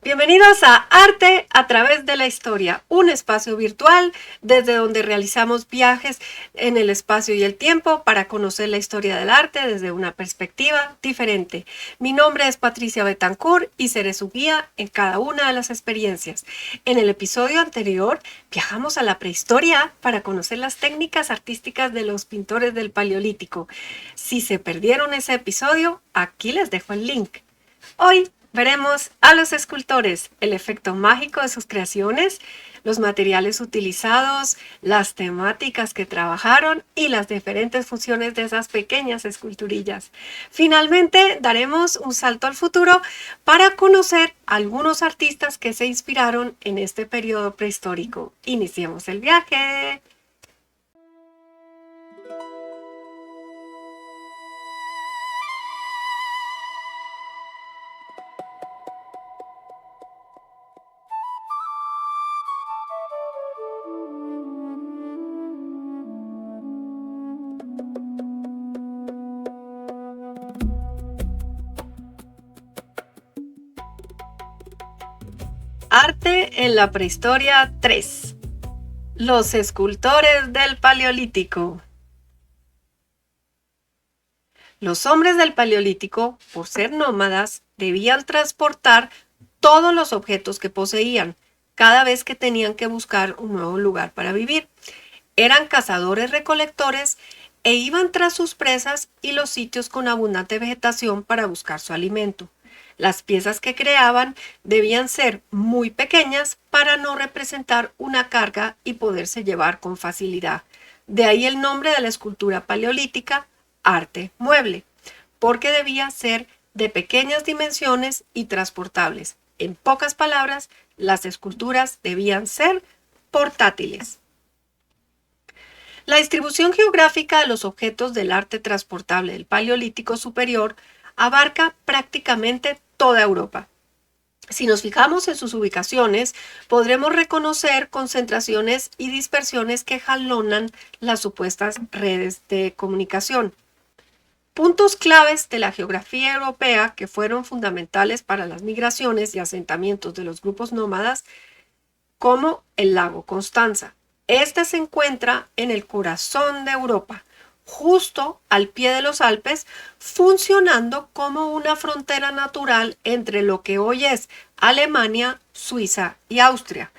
Bienvenidos a Arte a través de la historia, un espacio virtual desde donde realizamos viajes en el espacio y el tiempo para conocer la historia del arte desde una perspectiva diferente. Mi nombre es Patricia Betancourt y seré su guía en cada una de las experiencias. En el episodio anterior viajamos a la prehistoria para conocer las técnicas artísticas de los pintores del Paleolítico. Si se perdieron ese episodio, aquí les dejo el link. Hoy veremos a los escultores, el efecto mágico de sus creaciones, los materiales utilizados, las temáticas que trabajaron y las diferentes funciones de esas pequeñas esculturillas. Finalmente, daremos un salto al futuro para conocer a algunos artistas que se inspiraron en este periodo prehistórico. Iniciemos el viaje. Arte en la prehistoria 3. Los escultores del Paleolítico. Los hombres del Paleolítico, por ser nómadas, debían transportar todos los objetos que poseían cada vez que tenían que buscar un nuevo lugar para vivir. Eran cazadores-recolectores e iban tras sus presas y los sitios con abundante vegetación para buscar su alimento. Las piezas que creaban debían ser muy pequeñas para no representar una carga y poderse llevar con facilidad. De ahí el nombre de la escultura paleolítica, arte mueble, porque debía ser de pequeñas dimensiones y transportables. En pocas palabras, las esculturas debían ser portátiles. La distribución geográfica de los objetos del arte transportable del Paleolítico superior abarca prácticamente toda Europa. Si nos fijamos en sus ubicaciones, podremos reconocer concentraciones y dispersiones que jalonan las supuestas redes de comunicación. Puntos claves de la geografía europea que fueron fundamentales para las migraciones y asentamientos de los grupos nómadas, como el lago Constanza. Este se encuentra en el corazón de Europa, justo al pie de los Alpes, funcionando como una frontera natural entre lo que hoy es Alemania, Suiza y Austria.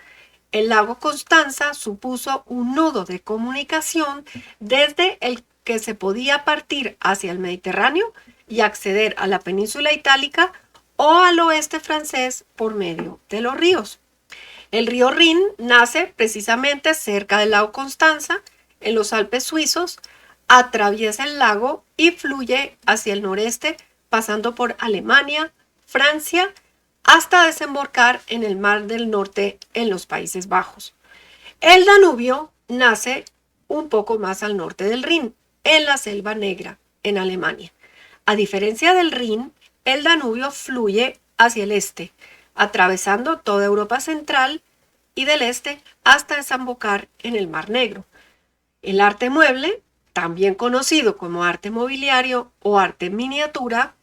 El lago Constanza supuso un nudo de comunicación desde el que se podía partir hacia el Mediterráneo y acceder a la península itálica o al oeste francés por medio de los ríos. El río Rin nace precisamente cerca del lago Constanza, en los Alpes suizos, atraviesa el lago y fluye hacia el noreste, pasando por Alemania, Francia, hasta desembocar en el Mar del Norte en los Países Bajos. El Danubio nace un poco más al norte del Rin, en la Selva Negra, en Alemania. A diferencia del Rin, el Danubio fluye hacia el este, atravesando toda Europa central y del este hasta desembocar en el Mar Negro. El arte mueble, también conocido como arte mobiliario o arte miniatura,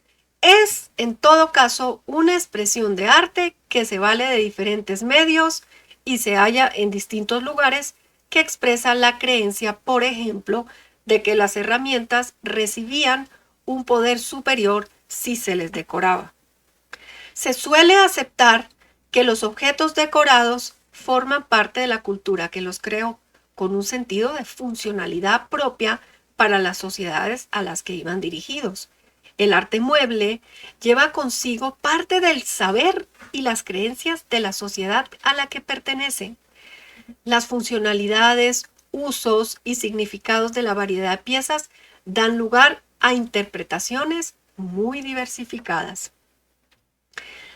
es en todo caso una expresión de arte que se vale de diferentes medios y se halla en distintos lugares, que expresa la creencia, por ejemplo, de que las herramientas recibían un poder superior si se les decoraba. Se suele aceptar que los objetos decorados forman parte de la cultura que los creó, con un sentido de funcionalidad propia para las sociedades a las que iban dirigidos. El arte mueble lleva consigo parte del saber y las creencias de la sociedad a la que pertenece. Las funcionalidades, usos y significados de la variedad de piezas dan lugar a interpretaciones muy diversificadas.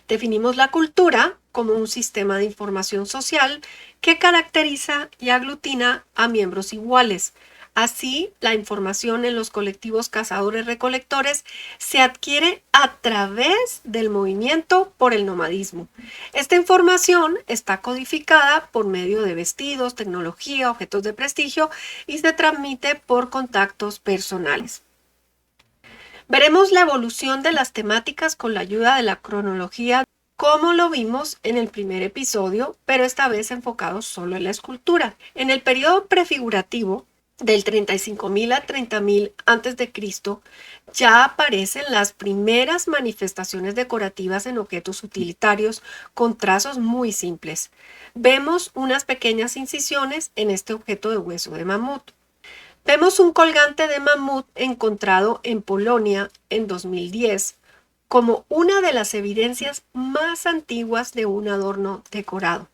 Definimos la cultura como un sistema de información social que caracteriza y aglutina a miembros iguales. Así, la información en los colectivos cazadores-recolectores se adquiere a través del movimiento por el nomadismo. Esta información está codificada por medio de vestidos, tecnología, objetos de prestigio y se transmite por contactos personales. Veremos la evolución de las temáticas con la ayuda de la cronología como lo vimos en el primer episodio, pero esta vez enfocado solo en la escultura. En el periodo prefigurativo, del 35.000 a 30.000 a.C., ya aparecen las primeras manifestaciones decorativas en objetos utilitarios con trazos muy simples. Vemos unas pequeñas incisiones en este objeto de hueso de mamut. Vemos un colgante de mamut encontrado en Polonia en 2010 como una de las evidencias más antiguas de un adorno decorado.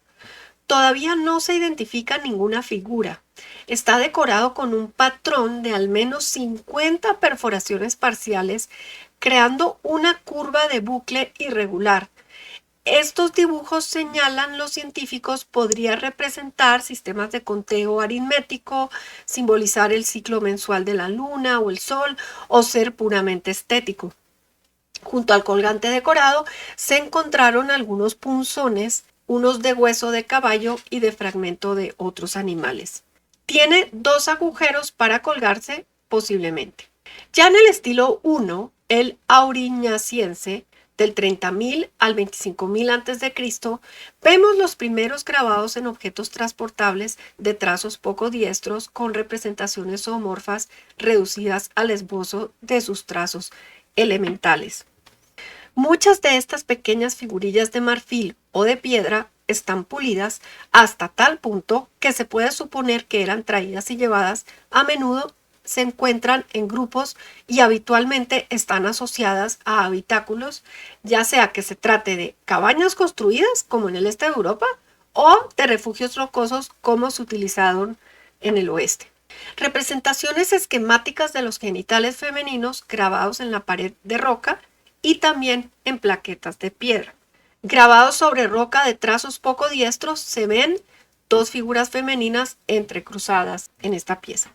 Todavía no se identifica ninguna figura. Está decorado con un patrón de al menos 50 perforaciones parciales, creando una curva de bucle irregular. Estos dibujos, señalan los científicos, podrían representar sistemas de conteo aritmético, simbolizar el ciclo mensual de la luna o el sol, o ser puramente estético. Junto al colgante decorado se encontraron algunos punzones, unos de hueso de caballo y de fragmento de otros animales. Tiene 2 agujeros para colgarse, posiblemente. Ya en el estilo 1, el auriñaciense, del 30.000 al 25.000 a.C., vemos los primeros grabados en objetos transportables de trazos poco diestros con representaciones zoomorfas reducidas al esbozo de sus trazos elementales. Muchas de estas pequeñas figurillas de marfil o de piedra están pulidas hasta tal punto que se puede suponer que eran traídas y llevadas. A menudo se encuentran en grupos y habitualmente están asociadas a habitáculos, ya sea que se trate de cabañas construidas como en el este de Europa o de refugios rocosos como se utilizaron en el oeste. Representaciones esquemáticas de los genitales femeninos grabados en la pared de roca y también en plaquetas de piedra. Grabados sobre roca de trazos poco diestros se ven 2 figuras femeninas entrecruzadas en esta pieza.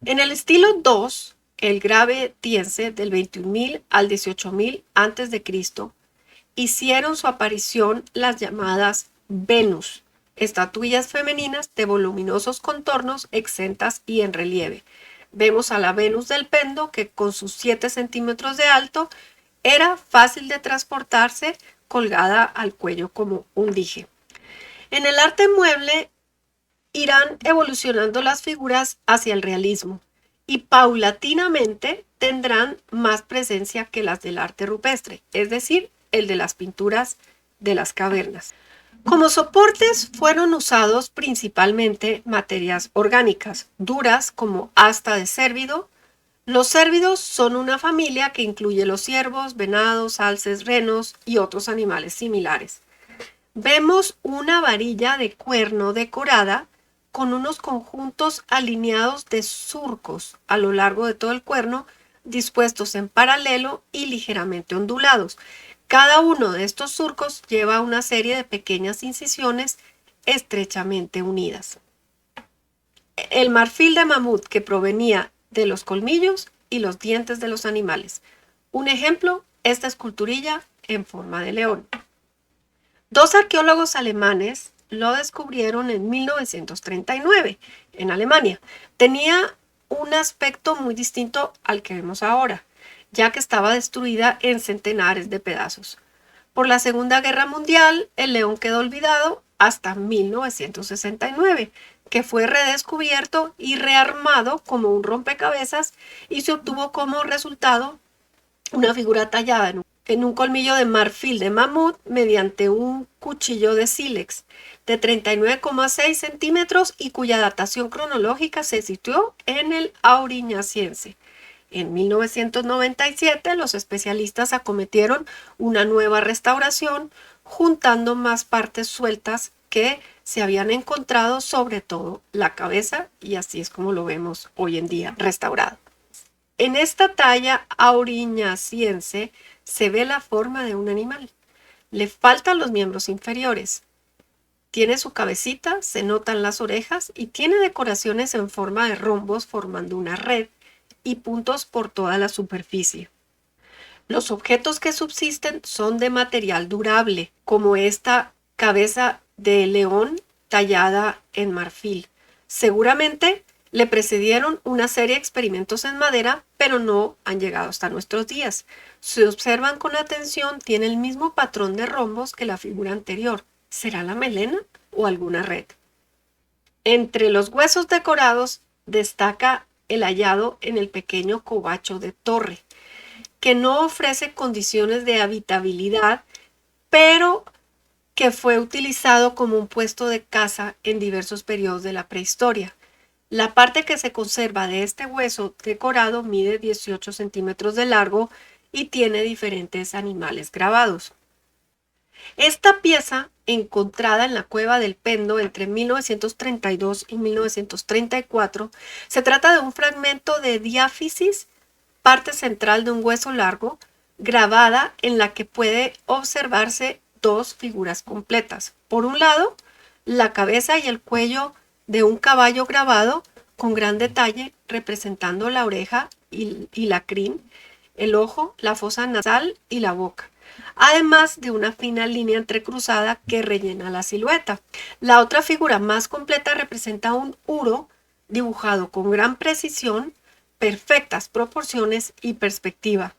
En el estilo 2, el gravetiense, del 21.000 al 18.000 a.C., hicieron su aparición las llamadas Venus, estatuillas femeninas de voluminosos contornos, exentas y en relieve. Vemos a la Venus del Pendo, que con sus 7 centímetros de alto era fácil de transportarse, colgada al cuello como un dije. En el arte mueble irán evolucionando las figuras hacia el realismo y paulatinamente tendrán más presencia que las del arte rupestre, es decir, el de las pinturas de las cavernas. Como soportes fueron usados principalmente materias orgánicas, duras como asta de cérvido. Los cérvidos son una familia que incluye los ciervos, venados, alces, renos y otros animales similares. Vemos una varilla de cuerno decorada con unos conjuntos alineados de surcos a lo largo de todo el cuerno, dispuestos en paralelo y ligeramente ondulados. Cada uno de estos surcos lleva una serie de pequeñas incisiones estrechamente unidas. El marfil de mamut, que provenía de los colmillos y los dientes de los animales. Un ejemplo, esta esculturilla en forma de león. 2 arqueólogos alemanes lo descubrieron en 1939 en Alemania. Tenía un aspecto muy distinto al que vemos ahora, ya que estaba destruida en centenares de pedazos. Por la Segunda Guerra Mundial, el león quedó olvidado hasta 1969, que fue redescubierto y rearmado como un rompecabezas y se obtuvo como resultado una figura tallada en un colmillo de marfil de mamut mediante un cuchillo de sílex de 39,6 centímetros y cuya datación cronológica se situó en el auriñaciense. En 1997 los especialistas acometieron una nueva restauración, juntando más partes sueltas que se habían encontrado, sobre todo la cabeza, y así es como lo vemos hoy en día restaurado. En esta talla auriñaciense se ve la forma de un animal. Le faltan los miembros inferiores. Tiene su cabecita, se notan las orejas y tiene decoraciones en forma de rombos formando una red y puntos por toda la superficie. Los objetos que subsisten son de material durable, como esta cabeza de león tallada en marfil. Seguramente Le precedieron una serie de experimentos en madera, pero no han llegado hasta nuestros días. Si observan con atención, tiene el mismo patrón de rombos que la figura anterior. ¿Será la melena o alguna red? Entre los huesos decorados destaca el hallado en el pequeño covacho de torre, que no ofrece condiciones de habitabilidad, pero que fue utilizado como un puesto de caza en diversos periodos de la prehistoria. La parte que se conserva de este hueso decorado mide 18 centímetros de largo y tiene diferentes animales grabados. Esta pieza, encontrada en la cueva del Pendo entre 1932 y 1934, se trata de un fragmento de diáfisis, parte central de un hueso largo, grabada en la que puede observarse dos figuras completas. Por un lado, la cabeza y el cuello de un caballo grabado con gran detalle, representando la oreja y la crin, el ojo, la fosa nasal y la boca, además de una fina línea entrecruzada que rellena la silueta. La otra figura más completa representa un uro dibujado con gran precisión, perfectas proporciones y perspectiva.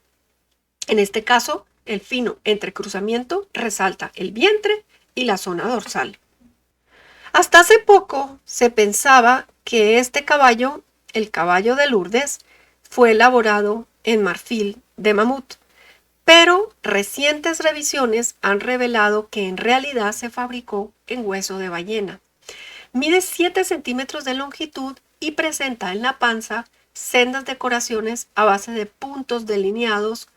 En este caso, el fino entrecruzamiento resalta el vientre y la zona dorsal. Hasta hace poco se pensaba que este caballo, el caballo de Lourdes, fue elaborado en marfil de mamut, pero recientes revisiones han revelado que en realidad se fabricó en hueso de ballena. Mide 7 centímetros de longitud y presenta en la panza sendas decoraciones a base de puntos delineados,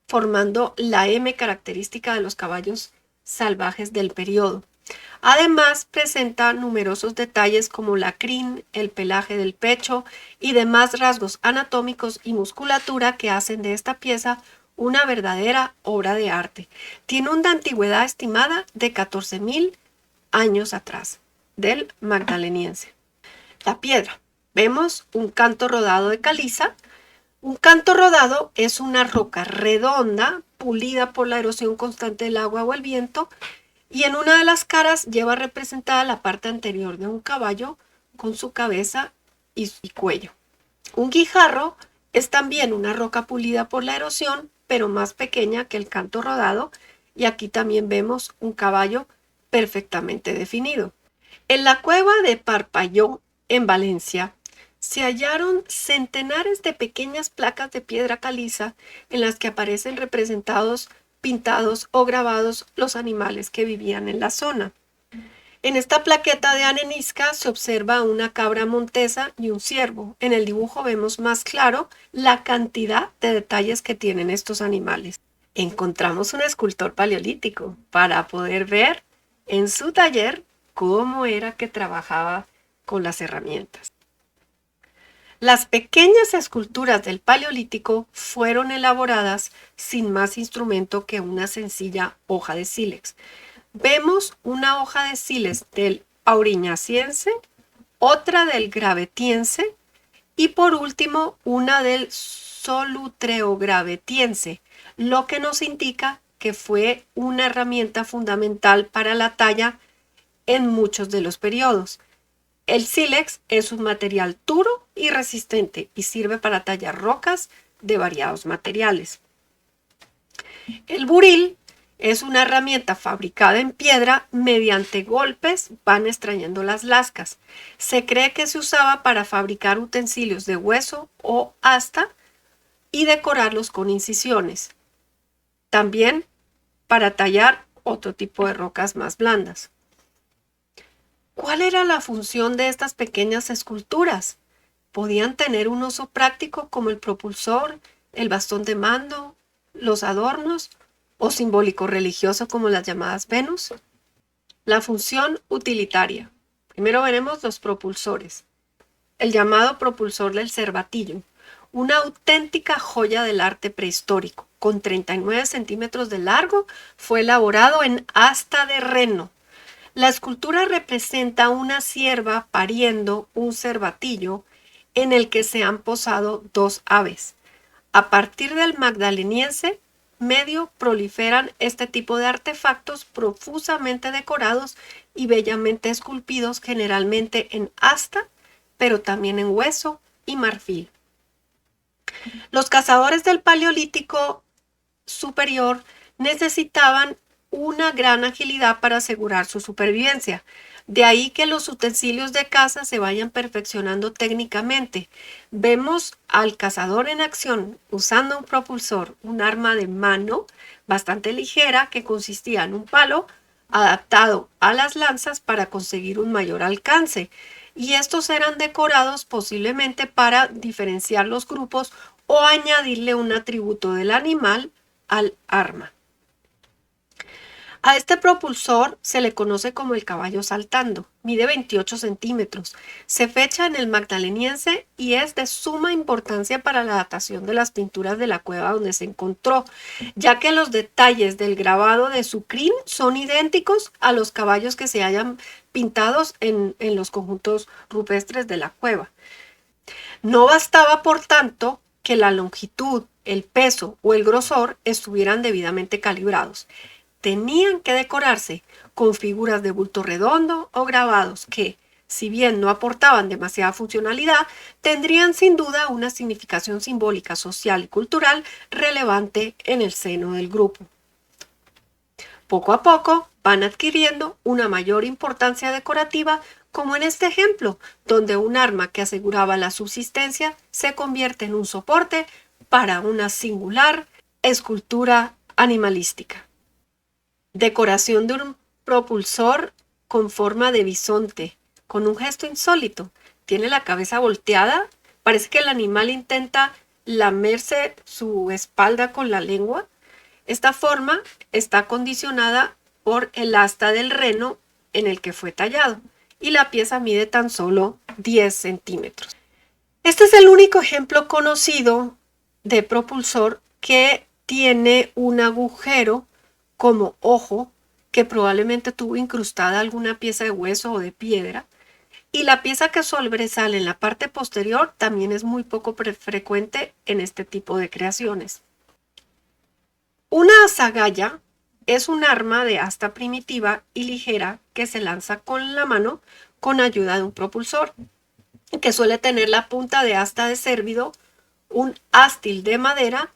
formando la M característica de los caballos salvajes del periodo. Además, presenta numerosos detalles como la crin, el pelaje del pecho y demás rasgos anatómicos y musculatura que hacen de esta pieza una verdadera obra de arte. Tiene una antigüedad estimada de 14.000 años atrás, del magdaleniense. La piedra. Vemos un canto rodado de caliza. Un canto rodado es una roca redonda, pulida por la erosión constante del agua o el viento, y en una de las caras lleva representada la parte anterior de un caballo con su cabeza y cuello. Un guijarro es también una roca pulida por la erosión, pero más pequeña que el canto rodado, y aquí también vemos un caballo perfectamente definido. En la cueva de Parpalló, en Valencia, se hallaron centenares de pequeñas placas de piedra caliza en las que aparecen representados, pintados o grabados los animales que vivían en la zona. En esta plaqueta de arenisca se observa una cabra montesa y un ciervo. En el dibujo vemos más claro la cantidad de detalles que tienen estos animales. Encontramos un escultor paleolítico para poder ver en su taller cómo era que trabajaba con las herramientas. Las pequeñas esculturas del Paleolítico fueron elaboradas sin más instrumento que una sencilla hoja de sílex. Vemos una hoja de sílex del auriñaciense, otra del gravetiense y por último una del solutreogravetiense, lo que nos indica que fue una herramienta fundamental para la talla en muchos de los periodos. El sílex es un material duro y resistente y sirve para tallar rocas de variados materiales. El buril es una herramienta fabricada en piedra, mediante golpes van extrayendo las lascas. Se cree que se usaba para fabricar utensilios de hueso o asta y decorarlos con incisiones. También para tallar otro tipo de rocas más blandas. ¿Cuál era la función de estas pequeñas esculturas? Podían tener un uso práctico como el propulsor, el bastón de mando, los adornos o simbólico religioso como las llamadas Venus. La función utilitaria. Primero veremos los propulsores. El llamado propulsor del cervatillo, una auténtica joya del arte prehistórico, con 39 centímetros de largo, fue elaborado en asta de reno. La escultura representa una cierva pariendo un cervatillo en el que se han posado dos aves. A partir del magdaleniense medio proliferan este tipo de artefactos profusamente decorados y bellamente esculpidos, generalmente en asta pero también en hueso y marfil. Los cazadores del Paleolítico superior necesitaban una gran agilidad para asegurar su supervivencia. De ahí que los utensilios de caza se vayan perfeccionando técnicamente. Vemos al cazador en acción usando un propulsor, un arma de mano bastante ligera que consistía en un palo adaptado a las lanzas para conseguir un mayor alcance. Y estos eran decorados posiblemente para diferenciar los grupos o añadirle un atributo del animal al arma. A este propulsor se le conoce como el caballo saltando, mide 28 centímetros, se fecha en el Magdaleniense y es de suma importancia para la datación de las pinturas de la cueva donde se encontró, ya que los detalles del grabado de su crin son idénticos a los caballos que se hayan pintados en los conjuntos rupestres de la cueva. No bastaba, por tanto, que la longitud, el peso o el grosor estuvieran debidamente calibrados. Tenían que decorarse con figuras de bulto redondo o grabados que, si bien no aportaban demasiada funcionalidad, tendrían sin duda una significación simbólica, social y cultural relevante en el seno del grupo. Poco a poco van adquiriendo una mayor importancia decorativa, como en este ejemplo, donde un arma que aseguraba la subsistencia se convierte en un soporte para una singular escultura animalística. Decoración de un propulsor con forma de bisonte, con un gesto insólito. Tiene la cabeza volteada, parece que el animal intenta lamerse su espalda con la lengua. Esta forma está condicionada por el asta del reno en el que fue tallado y la pieza mide tan solo 10 centímetros. Este es el único ejemplo conocido de propulsor que tiene un agujero como ojo que probablemente tuvo incrustada alguna pieza de hueso o de piedra, y la pieza que sobresale en la parte posterior también es muy poco frecuente en este tipo de creaciones. Una azagaya es un arma de asta primitiva y ligera que se lanza con la mano con ayuda de un propulsor, que suele tener la punta de asta de cérvido, un ástil de madera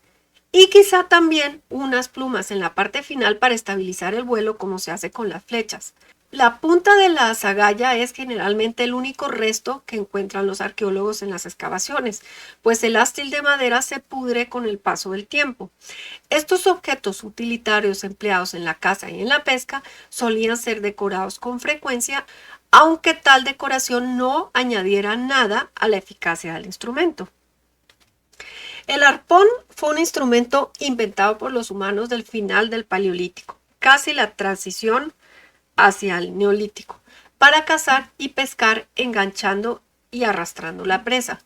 y quizá también unas plumas en la parte final para estabilizar el vuelo, como se hace con las flechas. La punta de la azagaya es generalmente el único resto que encuentran los arqueólogos en las excavaciones, pues el ástil de madera se pudre con el paso del tiempo. Estos objetos utilitarios empleados en la caza y en la pesca solían ser decorados con frecuencia, aunque tal decoración no añadiera nada a la eficacia del instrumento. El arpón fue un instrumento inventado por los humanos del final del Paleolítico, casi la transición hacia el Neolítico, para cazar y pescar enganchando y arrastrando la presa.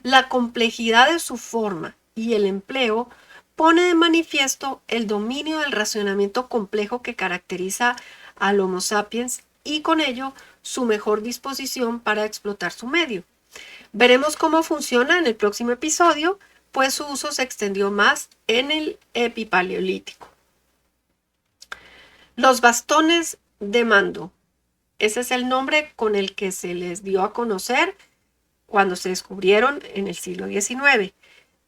La complejidad de su forma y el empleo pone de manifiesto el dominio del racionamiento complejo que caracteriza al Homo sapiens y con ello su mejor disposición para explotar su medio. Veremos cómo funciona en el próximo episodio, pues su uso se extendió más en el Epipaleolítico. Los bastones de mando. Ese es el nombre con el que se les dio a conocer cuando se descubrieron en el siglo XIX.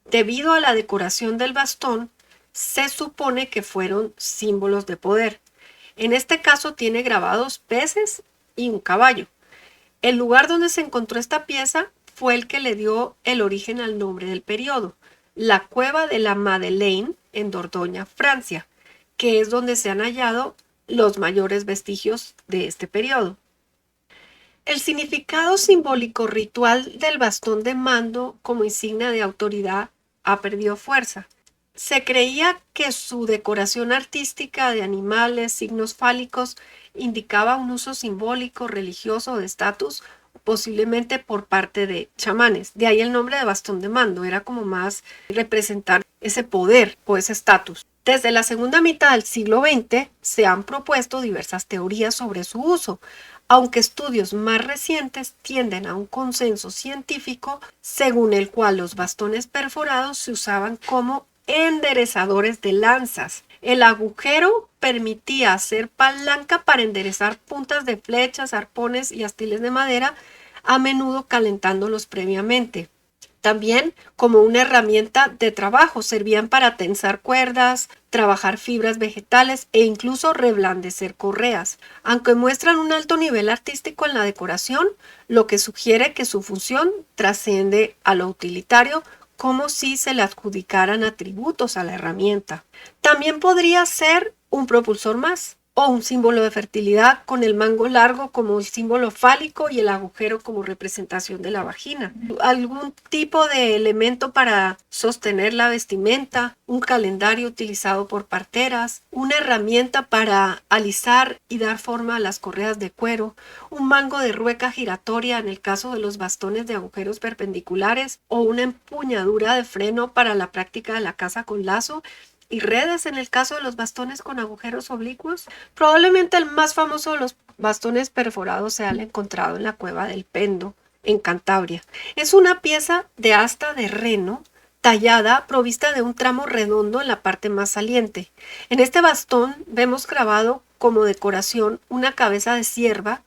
Debido a la decoración del bastón, se supone que fueron símbolos de poder. En este caso tiene grabados peces y un caballo. El lugar donde se encontró esta pieza fue el que le dio el origen al nombre del periodo, la cueva de la Madeleine en Dordoña, Francia, que es donde se han hallado los mayores vestigios de este periodo. El significado simbólico ritual del bastón de mando como insignia de autoridad ha perdido fuerza. Se creía que su decoración artística de animales, signos fálicos, indicaba un uso simbólico, religioso o de estatus, posiblemente por parte de chamanes. De ahí el nombre de bastón de mando, era como más representar ese poder o ese estatus. Desde la segunda mitad del siglo XX se han propuesto diversas teorías sobre su uso, aunque estudios más recientes tienden a un consenso científico según el cual los bastones perforados se usaban como enderezadores de lanzas. El agujero permitía hacer palanca para enderezar puntas de flechas, arpones y astiles de madera, a menudo calentándolos previamente. También como una herramienta de trabajo, servían para tensar cuerdas, trabajar fibras vegetales e incluso reblandecer correas. Aunque muestran un alto nivel artístico en la decoración, lo que sugiere que su función trasciende a lo utilitario, como si se le adjudicaran atributos a la herramienta. También podría ser un propulsor más, o un símbolo de fertilidad con el mango largo como el símbolo fálico y el agujero como representación de la vagina. Algún tipo de elemento para sostener la vestimenta, un calendario utilizado por parteras, una herramienta para alisar y dar forma a las correas de cuero, un mango de rueca giratoria en el caso de los bastones de agujeros perpendiculares o una empuñadura de freno para la práctica de la caza con lazo y redes en el caso de los bastones con agujeros oblicuos. Probablemente el más famoso de los bastones perforados se haya encontrado en la cueva del Pendo, en Cantabria. Es una pieza de asta de reno tallada, provista de un tramo redondo en la parte más saliente. En este bastón vemos grabado como decoración una cabeza de cierva,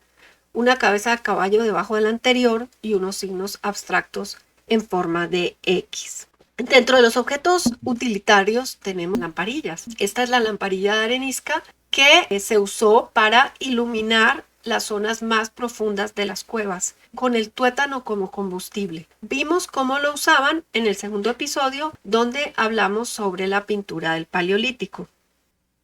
una cabeza de caballo debajo del anterior y unos signos abstractos en forma de X. Dentro de los objetos utilitarios tenemos lamparillas. Esta es la lamparilla de arenisca que se usó para iluminar las zonas más profundas de las cuevas, con el tuétano como combustible. Vimos cómo lo usaban en el segundo episodio, donde hablamos sobre la pintura del Paleolítico.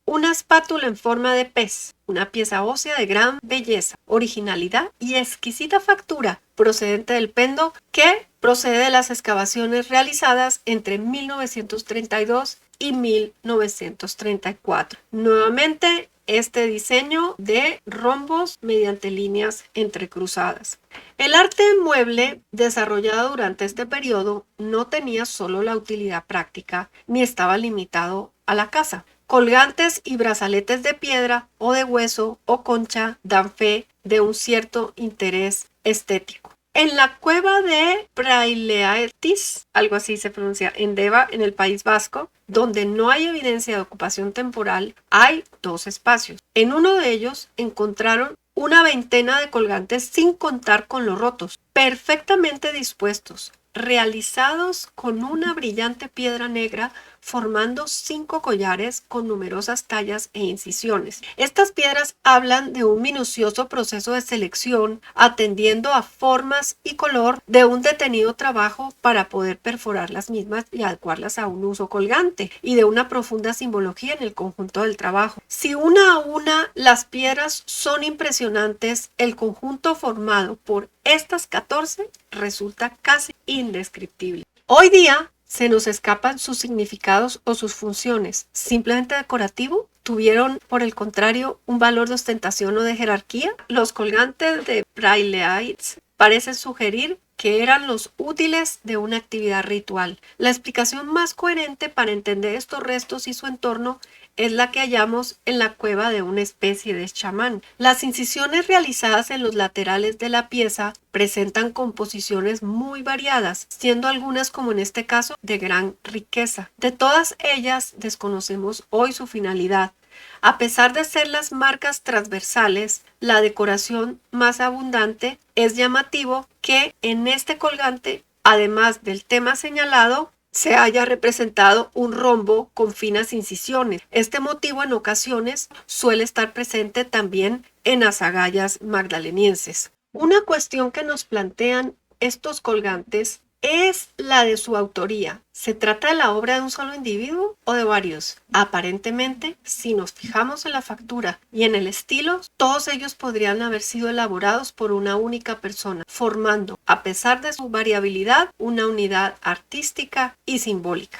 Una espátula en forma de pez, una pieza ósea de gran belleza, originalidad y exquisita factura, procedente del Pendo, que procede de las excavaciones realizadas entre 1932 y 1934. Nuevamente, este diseño de rombos mediante líneas entrecruzadas. El arte mueble desarrollado durante este periodo no tenía solo la utilidad práctica ni estaba limitado a la caza. Colgantes y brazaletes de piedra o de hueso o concha dan fe de un cierto interés estético. En la cueva de Praileaetis, algo así se pronuncia, en Deva, en el País Vasco, donde no hay evidencia de ocupación temporal, hay dos espacios. En uno de ellos encontraron una veintena de colgantes sin contar con los rotos, perfectamente dispuestos, realizados con una brillante piedra negra, formando 5 collares con numerosas tallas e incisiones. Estas piedras hablan de un minucioso proceso de selección, atendiendo a formas y color de un detenido trabajo para poder perforar las mismas y adecuarlas a un uso colgante, y de una profunda simbología en el conjunto del trabajo. Si una a una las piedras son impresionantes, el conjunto formado por estas 14 resulta casi indescriptible. Hoy día se nos escapan sus significados o sus funciones. Simplemente decorativo, tuvieron por el contrario un valor de ostentación o de jerarquía. Los colgantes de Praileaetis parecen sugerir que eran los útiles de una actividad ritual. La explicación más coherente para entender estos restos y su entorno es la que hallamos en la cueva de una especie de chamán. Las incisiones realizadas en los laterales de la pieza presentan composiciones muy variadas, siendo algunas, como en este caso, de gran riqueza. De todas ellas desconocemos hoy su finalidad. A pesar de ser las marcas transversales, la decoración más abundante, es llamativo que en este colgante, además del tema señalado, se haya representado un rombo con finas incisiones. Este motivo en ocasiones suele estar presente también en las agallas magdalenienses. Una cuestión que nos plantean estos colgantes es la de su autoría. ¿Se trata de la obra de un solo individuo o de varios? Aparentemente, si nos fijamos en la factura y en el estilo, todos ellos podrían haber sido elaborados por una única persona, formando, a pesar de su variabilidad, una unidad artística y simbólica.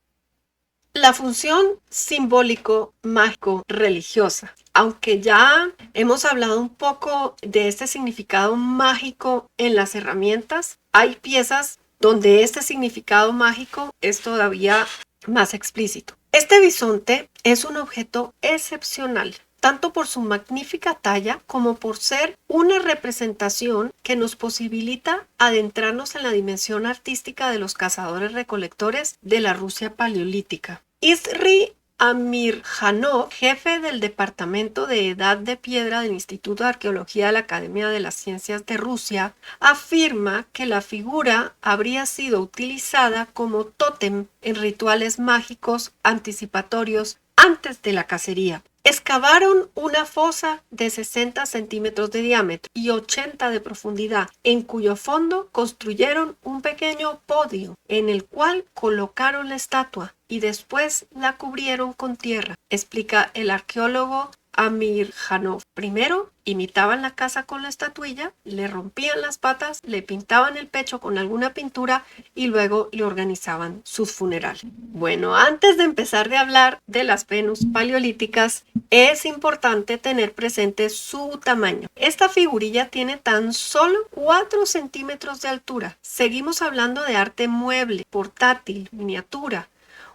La función simbólico-mágico-religiosa. Aunque ya hemos hablado un poco de este significado mágico en las herramientas, hay piezas donde este significado mágico es todavía más explícito. Este bisonte es un objeto excepcional, tanto por su magnífica talla como por ser una representación que nos posibilita adentrarnos en la dimensión artística de los cazadores-recolectores de la Rusia paleolítica. Isri Amirjanov, jefe del Departamento de Edad de Piedra del Instituto de Arqueología de la Academia de las Ciencias de Rusia, afirma que la figura habría sido utilizada como tótem en rituales mágicos anticipatorios antes de la cacería. Excavaron una fosa de 60 centímetros de diámetro y 80 de profundidad, en cuyo fondo construyeron un pequeño podio en el cual colocaron la estatua y después la cubrieron con tierra, explica el arqueólogo Amirjanov. Primero imitaban la casa con la estatuilla, le rompían las patas, le pintaban el pecho con alguna pintura y luego le organizaban sus funerales. Bueno, antes de empezar de hablar de las Venus paleolíticas, es importante tener presente su tamaño. Esta figurilla tiene tan solo 4 centímetros de altura. Seguimos hablando de arte mueble, portátil, miniatura.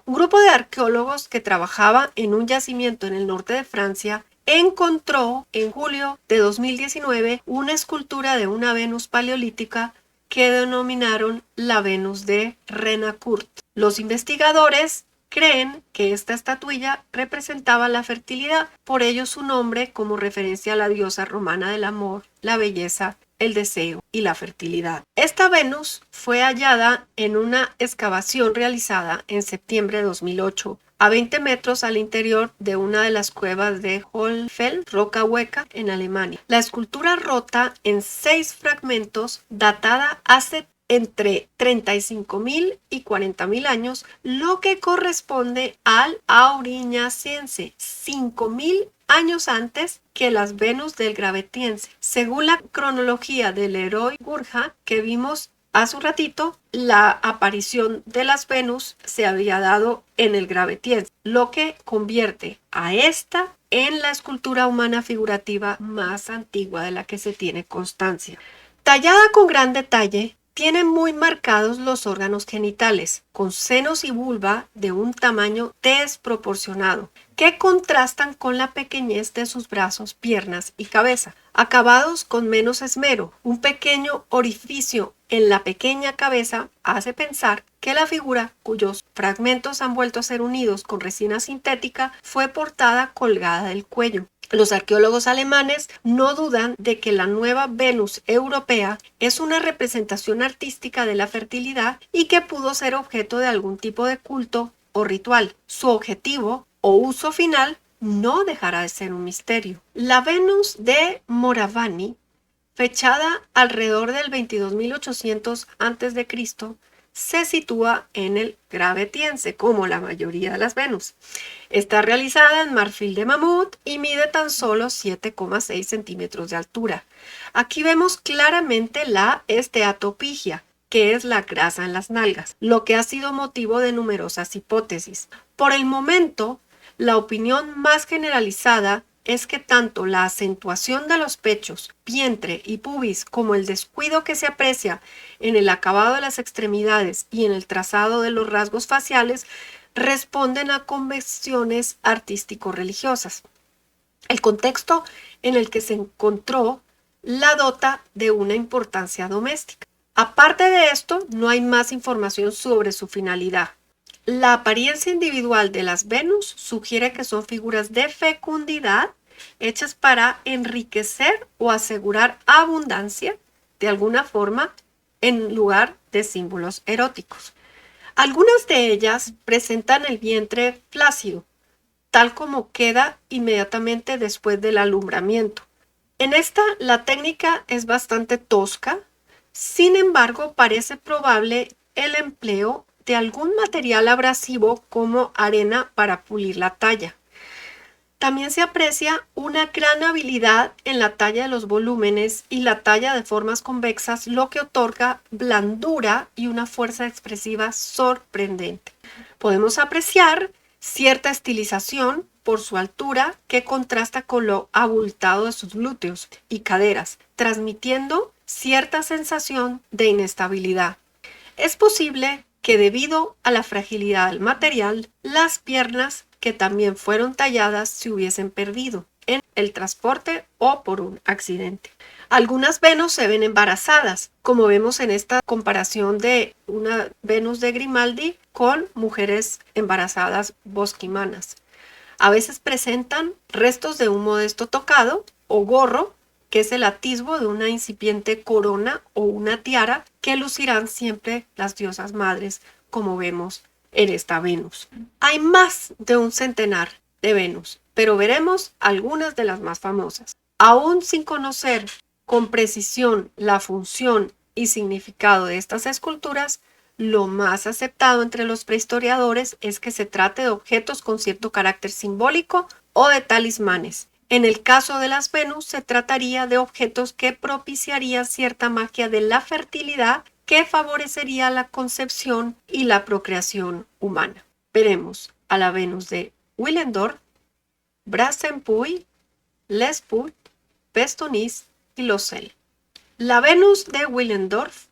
Un grupo de arqueólogos que trabajaba en un yacimiento en el norte de Francia encontró en julio de 2019 una escultura de una Venus paleolítica que denominaron la Venus de Renancourt. Los investigadores creen que esta estatuilla representaba la fertilidad, por ello su nombre como referencia a la diosa romana del amor, la belleza, el deseo y la fertilidad. Esta Venus fue hallada en una excavación realizada en septiembre de 2008 a 20 metros al interior de una de las cuevas de Hohlfeld, Roca Hueca, en Alemania. La escultura rota en 6 fragmentos, datada hace entre 35.000 y 40.000 años, lo que corresponde al Auriñaciense, 5.000 años antes que las Venus del Gravetiense. Según la cronología del Leroy Gurja que vimos hace un ratito, la aparición de las Venus se había dado en el Gravetiense, lo que convierte a esta en la escultura humana figurativa más antigua de la que se tiene constancia. Tallada con gran detalle, tiene muy marcados los órganos genitales, con senos y vulva de un tamaño desproporcionado, que contrastan con la pequeñez de sus brazos, piernas y cabeza, acabados con menos esmero. Un pequeño orificio en la pequeña cabeza hace pensar que la figura, cuyos fragmentos han vuelto a ser unidos con resina sintética, fue portada colgada del cuello. Los arqueólogos alemanes no dudan de que la nueva Venus europea es una representación artística de la fertilidad y que pudo ser objeto de algún tipo de culto o ritual. Su objetivo o uso final no dejará de ser un misterio. La Venus de Moravani, fechada alrededor del 22.800 a.C., se sitúa en el Gravetiense, como la mayoría de las Venus. Está realizada en marfil de mamut y mide tan solo 7,6 centímetros de altura. Aquí vemos claramente la esteatopigia, que es la grasa en las nalgas, lo que ha sido motivo de numerosas hipótesis. Por el momento, la opinión más generalizada es que tanto la acentuación de los pechos, vientre y pubis como el descuido que se aprecia en el acabado de las extremidades y en el trazado de los rasgos faciales responden a convenciones artístico-religiosas. El contexto en el que se encontró la dota de una importancia doméstica. Aparte de esto, no hay más información sobre su finalidad. La apariencia individual de las Venus sugiere que son figuras de fecundidad hechas para enriquecer o asegurar abundancia de alguna forma en lugar de símbolos eróticos. Algunas de ellas presentan el vientre flácido, tal como queda inmediatamente después del alumbramiento. En esta la técnica es bastante tosca, sin embargo parece probable el empleo de algún material abrasivo como arena para pulir la talla. También se aprecia una gran habilidad en la talla de los volúmenes y la talla de formas convexas, lo que otorga blandura y una fuerza expresiva sorprendente. Podemos apreciar cierta estilización por su altura que contrasta con lo abultado de sus glúteos y caderas, transmitiendo cierta sensación de inestabilidad. Es posible que debido a la fragilidad del material, las piernas que también fueron talladas se hubiesen perdido en el transporte o por un accidente. Algunas Venus se ven embarazadas, como vemos en esta comparación de una Venus de Grimaldi con mujeres embarazadas bosquimanas. A veces presentan restos de un modesto tocado o gorro, que es el atisbo de una incipiente corona o una tiara que lucirán siempre las diosas madres, como vemos en esta Venus. Hay más de un centenar de Venus, pero veremos algunas de las más famosas. Aún sin conocer con precisión la función y significado de estas esculturas, lo más aceptado entre los prehistoriadores es que se trate de objetos con cierto carácter simbólico o de talismanes. En el caso de las Venus, se trataría de objetos que propiciarían cierta magia de la fertilidad que favorecería la concepción y la procreación humana. Veremos a la Venus de Willendorf, Brazenpuy, Lespuy, Vestonis y Losel. La Venus de Willendorf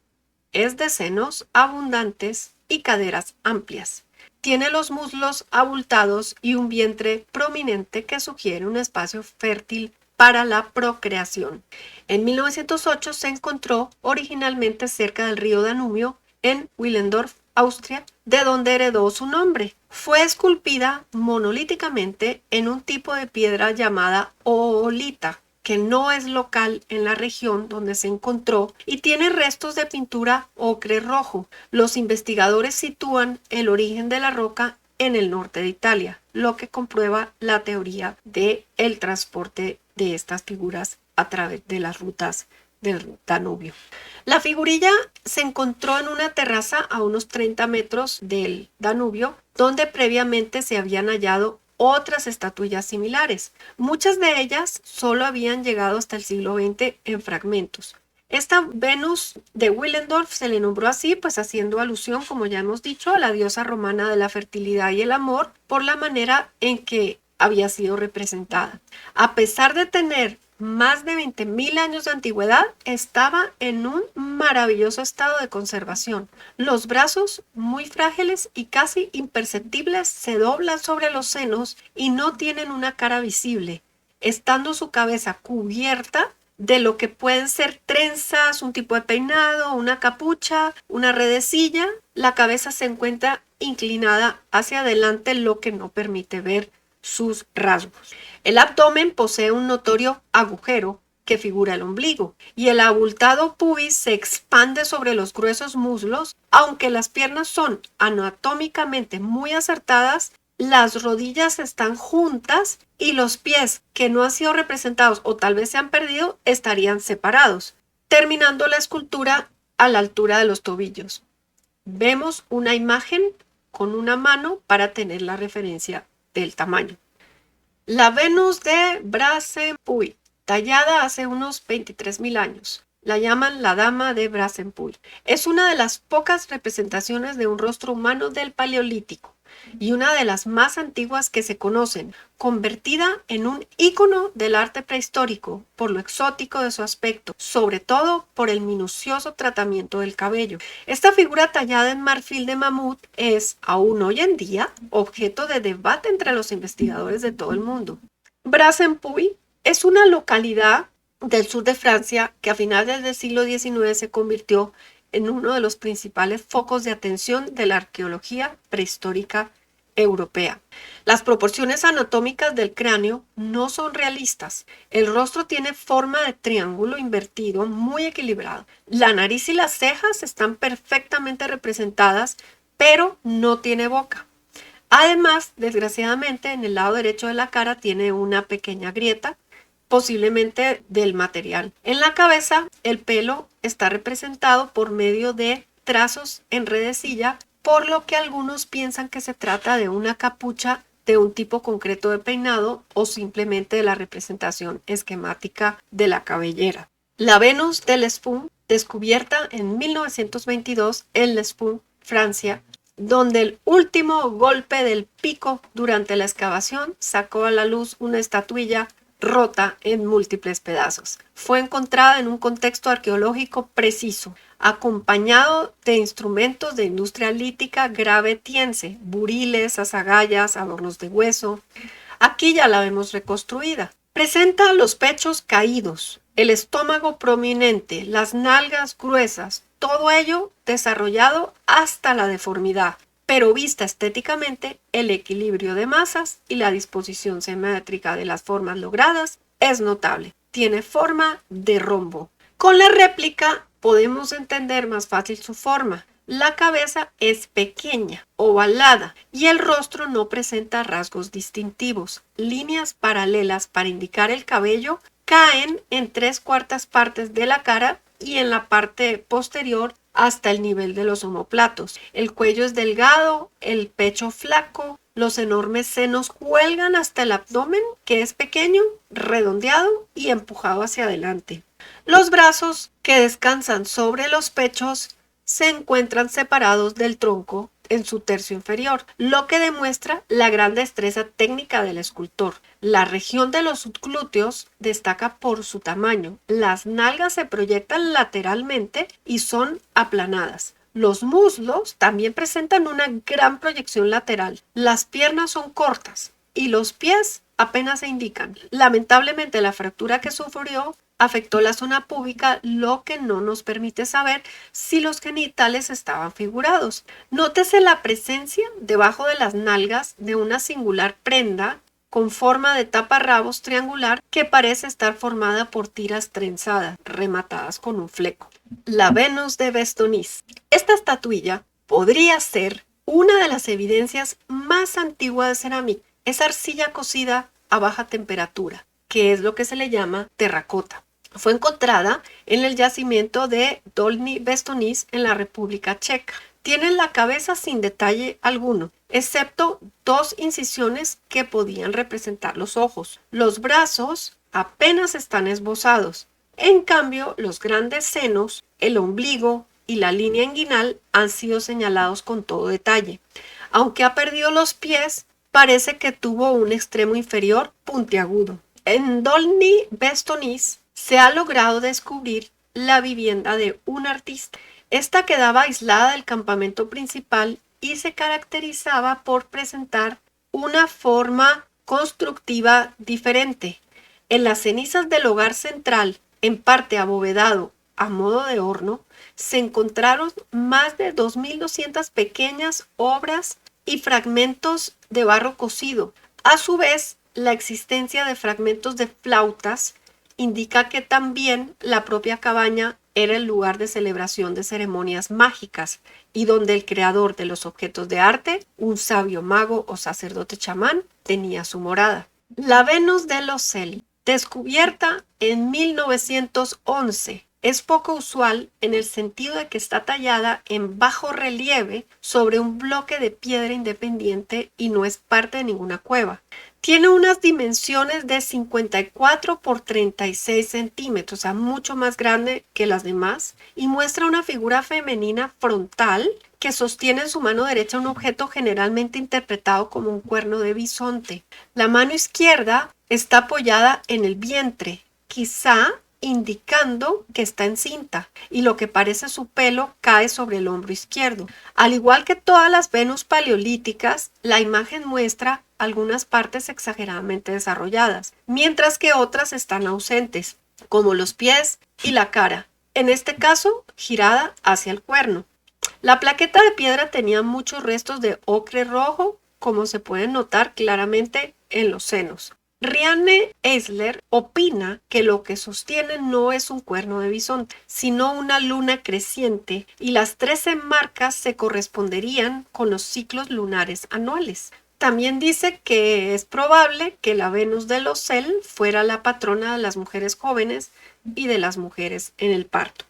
es de senos abundantes y caderas amplias. Tiene los muslos abultados y un vientre prominente que sugiere un espacio fértil para la procreación. En 1908 se encontró originalmente cerca del río Danubio en Willendorf, Austria, de donde heredó su nombre. Fue esculpida monolíticamente en un tipo de piedra llamada oolita, que no es local en la región donde se encontró y tiene restos de pintura ocre rojo. Los investigadores sitúan el origen de la roca en el norte de Italia, lo que comprueba la teoría del transporte de estas figuras a través de las rutas del Danubio. La figurilla se encontró en una terraza a unos 30 metros del Danubio, donde previamente se habían hallado otras estatuillas similares. Muchas de ellas solo habían llegado hasta el siglo XX en fragmentos. Esta Venus de Willendorf se le nombró así, pues haciendo alusión, como ya hemos dicho, a la diosa romana de la fertilidad y el amor, por la manera en que había sido representada. A pesar de tener más de 20.000 años de antigüedad, estaba en un maravilloso estado de conservación. Los brazos, muy frágiles y casi imperceptibles, se doblan sobre los senos y no tienen una cara visible, estando su cabeza cubierta de lo que pueden ser trenzas, un tipo de peinado, una capucha, una redecilla. La cabeza se encuentra inclinada hacia adelante, lo que no permite ver sus rasgos. El abdomen posee un notorio agujero que figura el ombligo y el abultado pubis se expande sobre los gruesos muslos. Aunque las piernas son anatómicamente muy acertadas, las rodillas están juntas y los pies, que no han sido representados o tal vez se han perdido, estarían separados, terminando la escultura a la altura de los tobillos. Vemos una imagen con una mano para tener la referencia del tamaño. La Venus de Brazenpuy, tallada hace unos 23.000 años. La llaman la Dama de Brazenpuy. Es una de las pocas representaciones de un rostro humano del Paleolítico y una de las más antiguas que se conocen, convertida en un ícono del arte prehistórico por lo exótico de su aspecto, sobre todo por el minucioso tratamiento del cabello. Esta figura tallada en marfil de mamut es, aún hoy en día, objeto de debate entre los investigadores de todo el mundo. Brazenpuy es una localidad del sur de Francia que a finales del siglo XIX se convirtió en uno de los principales focos de atención de la arqueología prehistórica europea. Las proporciones anatómicas del cráneo no son realistas. El rostro tiene forma de triángulo invertido muy equilibrado. La nariz y las cejas están perfectamente representadas, pero no tiene boca. Además, desgraciadamente, en el lado derecho de la cara tiene una pequeña grieta, posiblemente del material. En la cabeza, el pelo está representado por medio de trazos en redecilla, por lo que algunos piensan que se trata de una capucha de un tipo concreto de peinado o simplemente de la representación esquemática de la cabellera. La Venus de Lespuy, descubierta en 1922 en Lespuy, Francia, donde el último golpe del pico durante la excavación sacó a la luz una estatuilla rota en múltiples pedazos. Fue encontrada en un contexto arqueológico preciso, acompañado de instrumentos de industria lítica gravetiense, buriles, azagallas, adornos de hueso. Aquí ya la vemos reconstruida. Presenta los pechos caídos, el estómago prominente, las nalgas gruesas, todo ello desarrollado hasta la deformidad, pero vista estéticamente, el equilibrio de masas y la disposición simétrica de las formas logradas es notable. Tiene forma de rombo. Con la réplica podemos entender más fácil su forma. La cabeza es pequeña, ovalada, y el rostro no presenta rasgos distintivos. Líneas paralelas para indicar el cabello caen en 3/4 partes de la cara y en la parte posterior hasta el nivel de los omóplatos. El cuello es delgado, el pecho flaco, los enormes senos cuelgan hasta el abdomen, que es pequeño, redondeado y empujado hacia adelante. Los brazos, que descansan sobre los pechos, se encuentran separados del tronco en su tercio inferior, lo que demuestra la gran destreza técnica del escultor. La región de los glúteos destaca por su tamaño. Las nalgas se proyectan lateralmente y son aplanadas. Los muslos también presentan una gran proyección lateral. Las piernas son cortas y los pies apenas se indican. Lamentablemente, la fractura que sufrió afectó la zona púbica, lo que no nos permite saber si los genitales estaban figurados. Nótese la presencia debajo de las nalgas de una singular prenda con forma de taparrabos triangular que parece estar formada por tiras trenzadas, rematadas con un fleco. La Venus de Vestonis. Esta estatuilla podría ser una de las evidencias más antiguas de cerámica. Es arcilla cocida a baja temperatura, que es lo que se le llama terracota. Fue encontrada en el yacimiento de Dolní Vestonis en la República Checa. Tiene la cabeza sin detalle alguno, excepto 2 incisiones que podían representar los ojos. Los brazos apenas están esbozados. En cambio, los grandes senos, el ombligo y la línea inguinal han sido señalados con todo detalle. Aunque ha perdido los pies, parece que tuvo un extremo inferior puntiagudo. En Dolní Vestonis se ha logrado descubrir la vivienda de un artista. Esta quedaba aislada del campamento principal y se caracterizaba por presentar una forma constructiva diferente. En las cenizas del hogar central, en parte abovedado a modo de horno, se encontraron más de 2.200 pequeñas obras y fragmentos de barro cocido. A su vez, la existencia de fragmentos de flautas indica que también la propia cabaña era el lugar de celebración de ceremonias mágicas y donde el creador de los objetos de arte, un sabio mago o sacerdote chamán, tenía su morada. La Venus de los Cel, descubierta en 1911, es poco usual en el sentido de que está tallada en bajo relieve sobre un bloque de piedra independiente y no es parte de ninguna cueva. Tiene unas dimensiones de 54 por 36 centímetros, o sea, mucho más grande que las demás, y muestra una figura femenina frontal que sostiene en su mano derecha un objeto generalmente interpretado como un cuerno de bisonte. La mano izquierda está apoyada en el vientre, quizá indicando que está encinta, y lo que parece su pelo cae sobre el hombro izquierdo. Al igual que todas las Venus paleolíticas, la imagen muestra algunas partes exageradamente desarrolladas, mientras que otras están ausentes, como los pies y la cara, en este caso girada hacia el cuerno. La plaqueta de piedra tenía muchos restos de ocre rojo, como se pueden notar claramente en los senos. Rianne Eisler opina que lo que sostiene no es un cuerno de bisonte, sino una luna creciente, y las 13 marcas se corresponderían con los ciclos lunares anuales. También dice que es probable que la Venus de los Cel fuera la patrona de las mujeres jóvenes y de las mujeres en el parto.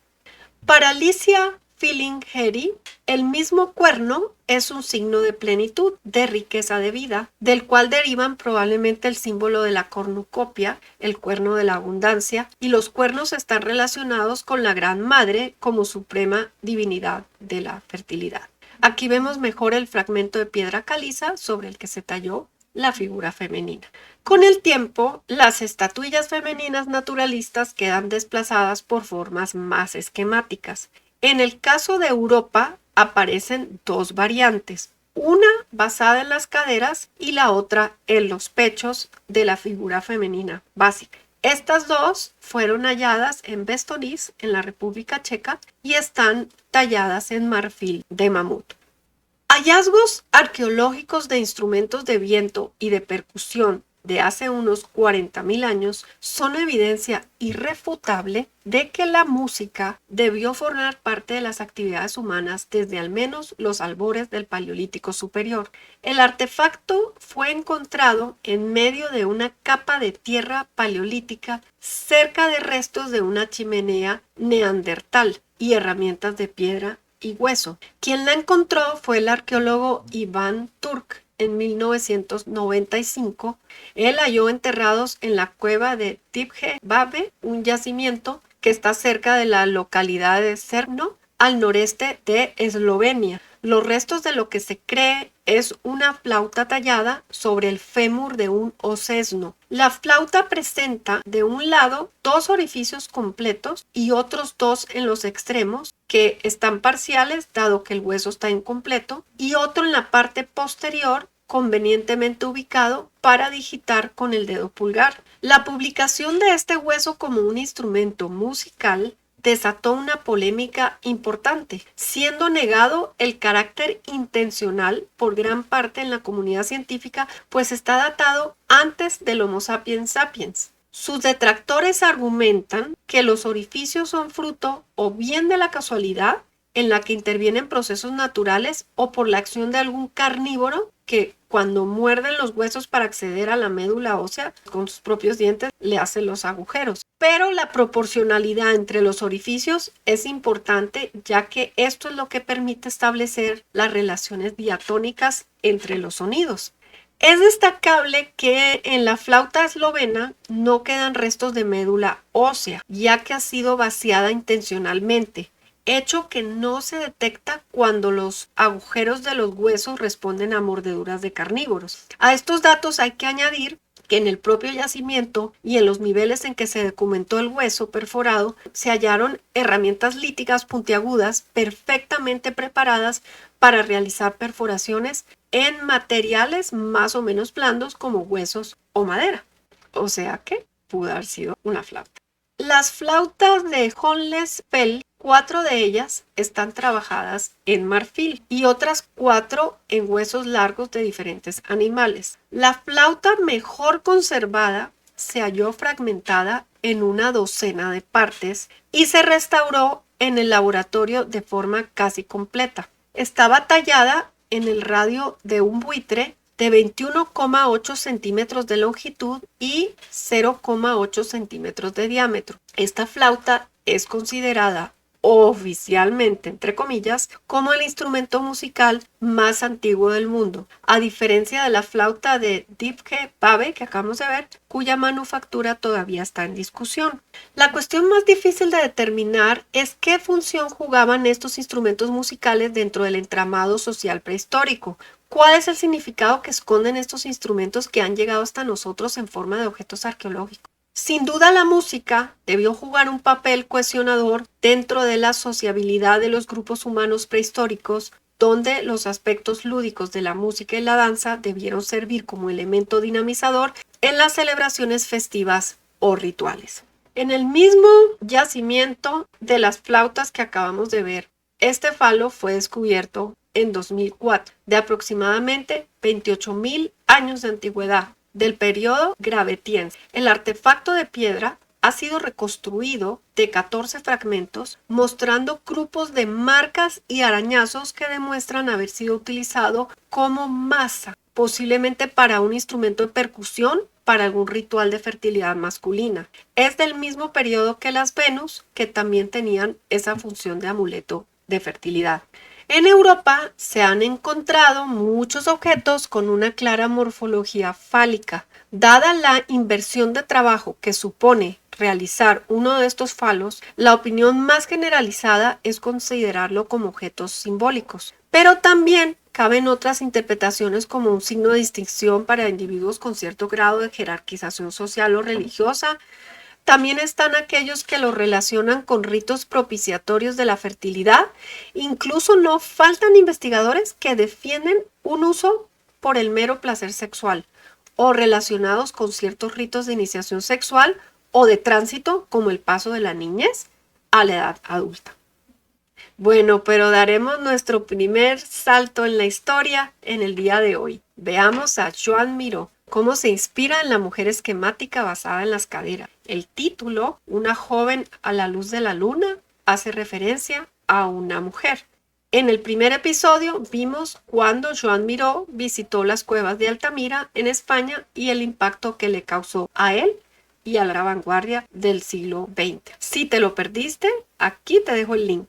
Para Alicia Filingeri, el mismo cuerno es un signo de plenitud, de riqueza de vida, del cual derivan probablemente el símbolo de la cornucopia, el cuerno de la abundancia, y los cuernos están relacionados con la Gran Madre como suprema divinidad de la fertilidad. Aquí vemos mejor el fragmento de piedra caliza sobre el que se talló la figura femenina. Con el tiempo, las estatuillas femeninas naturalistas quedan desplazadas por formas más esquemáticas. En el caso de Europa aparecen 2 variantes, una basada en las caderas y la otra en los pechos de la figura femenina básica. Estas 2 fueron halladas en Vestonis, en la República Checa, y están talladas en marfil de mamut. Hallazgos arqueológicos de instrumentos de viento y de percusión de hace unos 40.000 años son evidencia irrefutable de que la música debió formar parte de las actividades humanas desde al menos los albores del Paleolítico Superior. El artefacto fue encontrado en medio de una capa de tierra paleolítica cerca de restos de una chimenea neandertal y herramientas de piedra y hueso. Quien la encontró fue el arqueólogo Iván Turk en 1995. Él halló enterrados en la cueva de Tipje Babe, un yacimiento que está cerca de la localidad de Cerno, al noreste de Eslovenia. Los restos de lo que se cree es una flauta tallada sobre el fémur de un osesno. La flauta presenta de un lado 2 orificios completos y otros 2 en los extremos que están parciales dado que el hueso está incompleto, y otro en la parte posterior convenientemente ubicado para digitar con el dedo pulgar. La publicación de este hueso como un instrumento musical desató una polémica importante, siendo negado el carácter intencional por gran parte en la comunidad científica, pues está datado antes del Homo sapiens sapiens. Sus detractores argumentan que los orificios son fruto o bien de la casualidad en la que intervienen procesos naturales o por la acción de algún carnívoro que cuando muerden los huesos para acceder a la médula ósea con sus propios dientes le hace los agujeros. Pero la proporcionalidad entre los orificios es importante, ya que esto es lo que permite establecer las relaciones diatónicas entre los sonidos. Es destacable que en la flauta eslovena no quedan restos de médula ósea, ya que ha sido vaciada intencionalmente, hecho que no se detecta cuando los agujeros de los huesos responden a mordeduras de carnívoros. A estos datos hay que añadir que en el propio yacimiento y en los niveles en que se documentó el hueso perforado se hallaron herramientas líticas puntiagudas perfectamente preparadas para realizar perforaciones en materiales más o menos blandos como huesos o madera. O sea que pudo haber sido una flauta. Las flautas de Honlesfell, 4 de ellas están trabajadas en marfil y otras 4 en huesos largos de diferentes animales. La flauta mejor conservada se halló fragmentada en una docena de partes y se restauró en el laboratorio de forma casi completa. Estaba tallada en el radio de un buitre de 21,8 centímetros de longitud y 0,8 centímetros de diámetro. Esta flauta es considerada oficialmente, entre comillas, como el instrumento musical más antiguo del mundo, a diferencia de la flauta de Tipje Babe que acabamos de ver, cuya manufactura todavía está en discusión. La cuestión más difícil de determinar es qué función jugaban estos instrumentos musicales dentro del entramado social prehistórico. ¿Cuál es el significado que esconden estos instrumentos que han llegado hasta nosotros en forma de objetos arqueológicos? Sin duda la música debió jugar un papel cohesionador dentro de la sociabilidad de los grupos humanos prehistóricos, donde los aspectos lúdicos de la música y la danza debieron servir como elemento dinamizador en las celebraciones festivas o rituales. En el mismo yacimiento de las flautas que acabamos de ver, este falo fue descubierto en 2004, de aproximadamente 28.000 años de antigüedad, del periodo gravetiense. El artefacto de piedra ha sido reconstruido de 14 fragmentos, mostrando grupos de marcas y arañazos que demuestran haber sido utilizado como masa, posiblemente para un instrumento de percusión, para algún ritual de fertilidad masculina. Es del mismo periodo que las Venus, que también tenían esa función de amuleto de fertilidad. En Europa se han encontrado muchos objetos con una clara morfología fálica. Dada la inversión de trabajo que supone realizar uno de estos falos, la opinión más generalizada es considerarlo como objetos simbólicos. Pero también caben otras interpretaciones como un signo de distinción para individuos con cierto grado de jerarquización social o religiosa. También están aquellos que lo relacionan con ritos propiciatorios de la fertilidad. Incluso no faltan investigadores que defienden un uso por el mero placer sexual o relacionados con ciertos ritos de iniciación sexual o de tránsito como el paso de la niñez a la edad adulta. Bueno, pero daremos nuestro primer salto en la historia en el día de hoy. Veamos a Joan Miró, cómo se inspira en la mujer esquemática basada en las caderas. El título, Una joven a la luz de la luna, hace referencia a una mujer. En el primer episodio vimos cuando Joan Miró visitó las cuevas de Altamira en España y el impacto que le causó a él y a la vanguardia del siglo XX. Si te lo perdiste, aquí te dejo el link.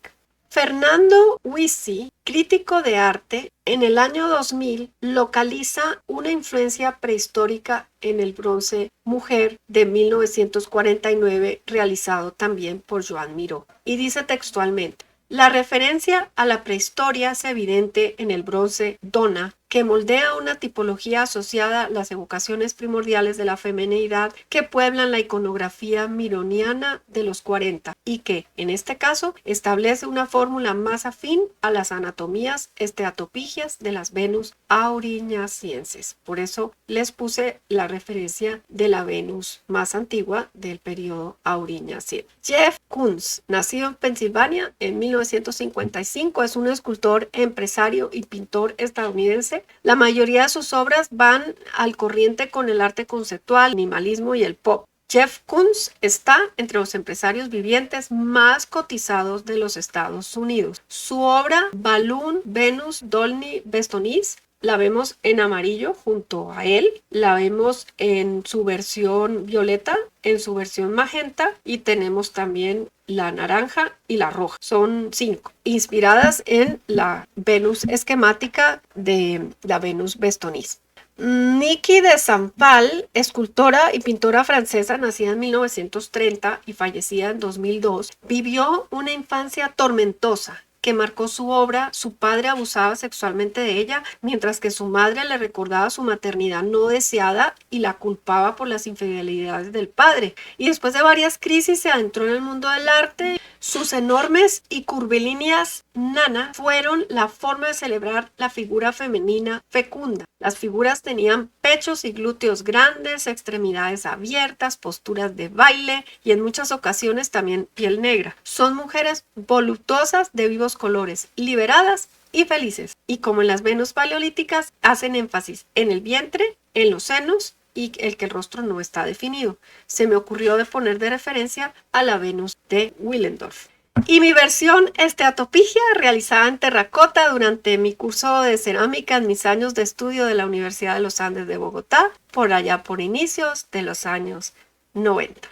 Fernando Huisi, crítico de arte, en el año 2000 localiza una influencia prehistórica en el bronce mujer de 1949 realizado también por Joan Miró. Y dice textualmente: la referencia a la prehistoria es evidente en el bronce Dona, que moldea una tipología asociada a las evocaciones primordiales de la feminidad que pueblan la iconografía mironiana de los 40 y que, en este caso, establece una fórmula más afín a las anatomías esteatopigias de las Venus auriñacienses. Por eso les puse la referencia de la Venus más antigua del periodo auriñaciense. Jeff Koons, nacido en Pensilvania en 1955, es un escultor, empresario y pintor estadounidense. La mayoría de sus obras van al corriente con el arte conceptual, el minimalismo y el pop. Jeff Koons está entre los empresarios vivientes más cotizados de los Estados Unidos. Su obra Balloon Venus Dolny Bestonis la vemos en amarillo junto a él, la vemos en su versión violeta, en su versión magenta y tenemos también la naranja y la roja. Son 5, inspiradas en la Venus esquemática de la Venus Bestonis. Niki de Saint-Pal, escultora y pintora francesa nacida en 1930 y fallecida en 2002, vivió una infancia tormentosa que marcó su obra. Su padre abusaba sexualmente de ella, mientras que su madre le recordaba su maternidad no deseada y la culpaba por las infidelidades del padre. Y después de varias crisis se adentró en el mundo del arte. Sus enormes y curvilíneas nanas fueron la forma de celebrar la figura femenina fecunda. Las figuras tenían pechos y glúteos grandes, extremidades abiertas, posturas de baile y en muchas ocasiones también piel negra. Son mujeres voluptuosas de vivos colores, liberadas y felices. Y como en las Venus paleolíticas, hacen énfasis en el vientre, en los senos y el que el rostro no está definido. Se me ocurrió de poner de referencia a la Venus de Willendorf. Y mi versión esteatopigia realizada en terracota durante mi curso de cerámica en mis años de estudio de la Universidad de los Andes de Bogotá, por allá por inicios de los años 90.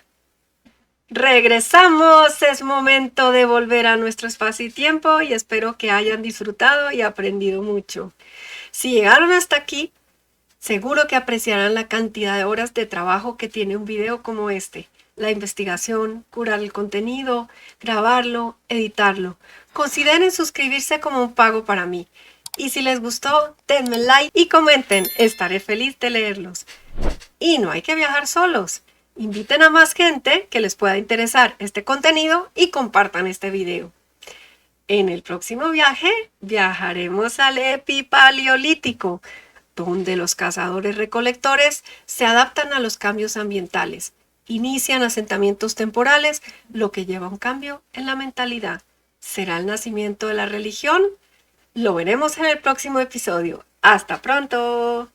Regresamos, es momento de volver a nuestro espacio y tiempo y espero que hayan disfrutado y aprendido mucho. Si llegaron hasta aquí, seguro que apreciarán la cantidad de horas de trabajo que tiene un video como este. La investigación, curar el contenido, grabarlo, editarlo. Consideren suscribirse como un pago para mí. Y si les gustó, denme like y comenten. Estaré feliz de leerlos. Y no hay que viajar solos. Inviten a más gente que les pueda interesar este contenido y compartan este video. En el próximo viaje, viajaremos al Epipaleolítico, donde los cazadores-recolectores se adaptan a los cambios ambientales. Inician asentamientos temporales, lo que lleva a un cambio en la mentalidad. ¿Será el nacimiento de la religión? Lo veremos en el próximo episodio. ¡Hasta pronto!